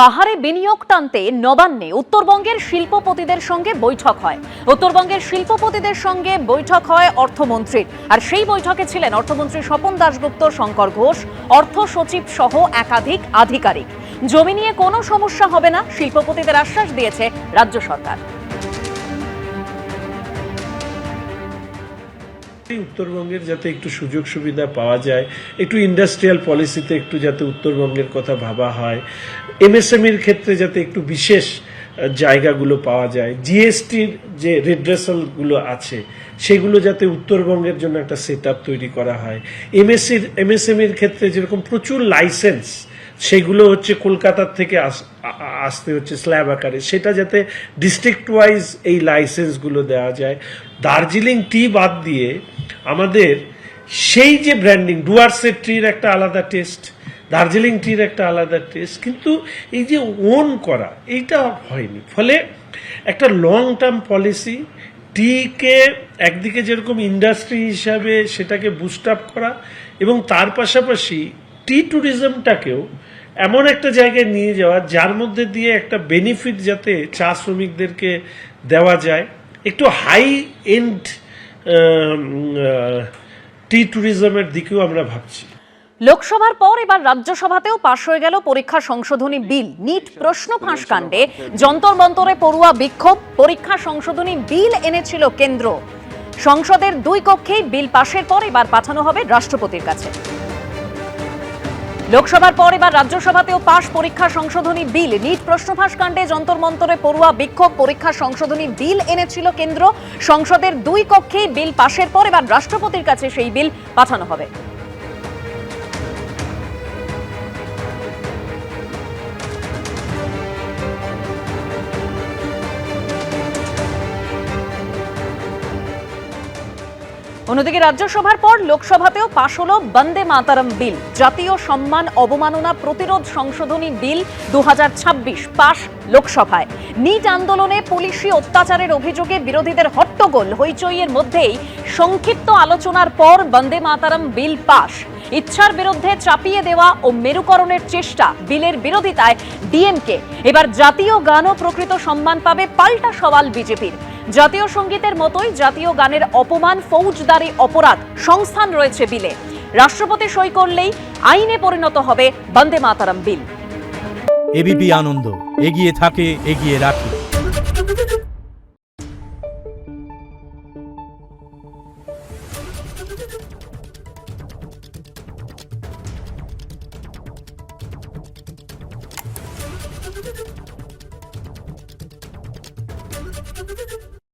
পাহাড়ে বিনিয়োগ টানতে নবান্নে উত্তরবঙ্গের শিল্পপতিদের সঙ্গে বৈঠক হয়। উত্তরবঙ্গের শিল্পপতিদের সঙ্গে বৈঠক হয় অর্থমন্ত্রীর, আর সেই বৈঠকে ছিলেন অর্থমন্ত্রী স্বপন দাশগুপ্ত, শঙ্কর ঘোষ, অর্থ সচিব সহ একাধিক আধিকারিক। জমি নিয়ে কোনো সমস্যা হবে না, শিল্পপতিদের আশ্বাস দিয়েছে রাজ্য সরকার। উত্তরবঙ্গের যাতে একটু সুযোগ সুবিধা পাওয়া যায়, একটু ইন্ডাস্ট্রিয়াল পলিসিতে একটু যাতে উত্তরবঙ্গের কথা ভাবা হয়, এমএসএমইর ক্ষেত্রে যাতে একটু বিশেষ জায়গাগুলো পাওয়া যায়, জিএসটির যে রিড্রেসালগুলো আছে সেগুলো যাতে উত্তরবঙ্গের জন্য একটা সেট আপ তৈরি করা হয়। এমএসএমইর ক্ষেত্রে যেরকম প্রচুর লাইসেন্স সেগুলো হচ্ছে কলকাতার থেকে আসতে হচ্ছে স্ল্যাব আকারে, সেটা যাতে ডিস্ট্রিক্ট ওয়াইজ এই লাইসেন্সগুলো দেওয়া যায়। দার্জিলিং টি বাদ দিয়ে আমাদের সেই যে ব্র্যান্ডিং, ডুয়ার্সের ট্রির একটা আলাদা টেস্ট, দার্জিলিং ট্রির একটা আলাদা টেস্ট, কিন্তু এই যে ওন করা এইটা হয়নি। ফলে একটা লং টার্ম পলিসি, টিকে একদিকে যেরকম ইন্ডাস্ট্রি হিসাবে সেটাকে বুস্ট আপ করা এবং তার পাশাপাশি টি ট্যুরিজমটাকেও এমন একটা জায়গায় নিয়ে যাওয়া যার মধ্যে দিয়ে একটা বেনিফিট যাতে চা শ্রমিকদেরকে দেওয়া যায়, একটু হাই এন্ড টি ট্যুরিজমের দিকেও আমরা ভাবছি। লোকসভার পর এবার রাজ্যসভাতেও পাশ হয়ে গেল পরীক্ষা সংশোধনী বিল। নিট প্রশ্ন ফাঁস কাণ্ডে যন্তর মন্তরে পড়ুয়া বিক্ষোভ, পরীক্ষা সংশোধনী বিল এনেছিল কেন্দ্র। সংসদের দুই কক্ষেই বিল পাশের পর এবার পাঠানো হবে রাষ্ট্রপতির কাছে। লোকসভার পর এবার রাজ্যসভাতেও পাশ পরীক্ষা সংশোধনী বিল। নিট প্রশ্ন ফাঁস কাণ্ডে যন্তর মন্তরে পড়ুয়া বিক্ষোভ, পরীক্ষা সংশোধনী বিল এনেছিল কেন্দ্র। সংসদের দুই কক্ষেই বিল পাশের পর এবার রাষ্ট্রপতির কাছে সেই বিল পাঠানো হবে। অন্যদিকে রাজ্যসভার পর লোকসভাতেও পাশ হলো বন্দে মাতরম বিল। জাতীয় সম্মান অবমাননা প্রতিরোধ সংশোধনী বিল 2026 পাশ লোকসভায়। নিট আন্দোলনে পুলিশি অত্যাচারের অভিযোগে বিরোধীদের হট্টগোল হইচইয়ের মধ্যেই সংক্ষিপ্ত আলোচনার পর বন্দে মাতরম বিল পাশ। ইচ্ছার বিরুদ্ধে চাপিয়ে দেওয়া ও মেরুকরণের চেষ্টা, বিলের বিরোধিতায় ডিএমকে। এবার জাতীয় গানও প্রকৃত সম্মান পাবে, পাল্টা সওয়াল বিজেপির। জাতীয় সঙ্গীতের মতোই জাতীয় গানের অপমান ফৌজদারি অপরাধ সংস্থান রয়েছে বিলে। রাষ্ট্রপতি সই করলেই আইনে পরিণত হবে বন্দে মাতরম বিল। এবিপি আনন্দ, এগিয়ে থাকে, এগিয়ে রাখে।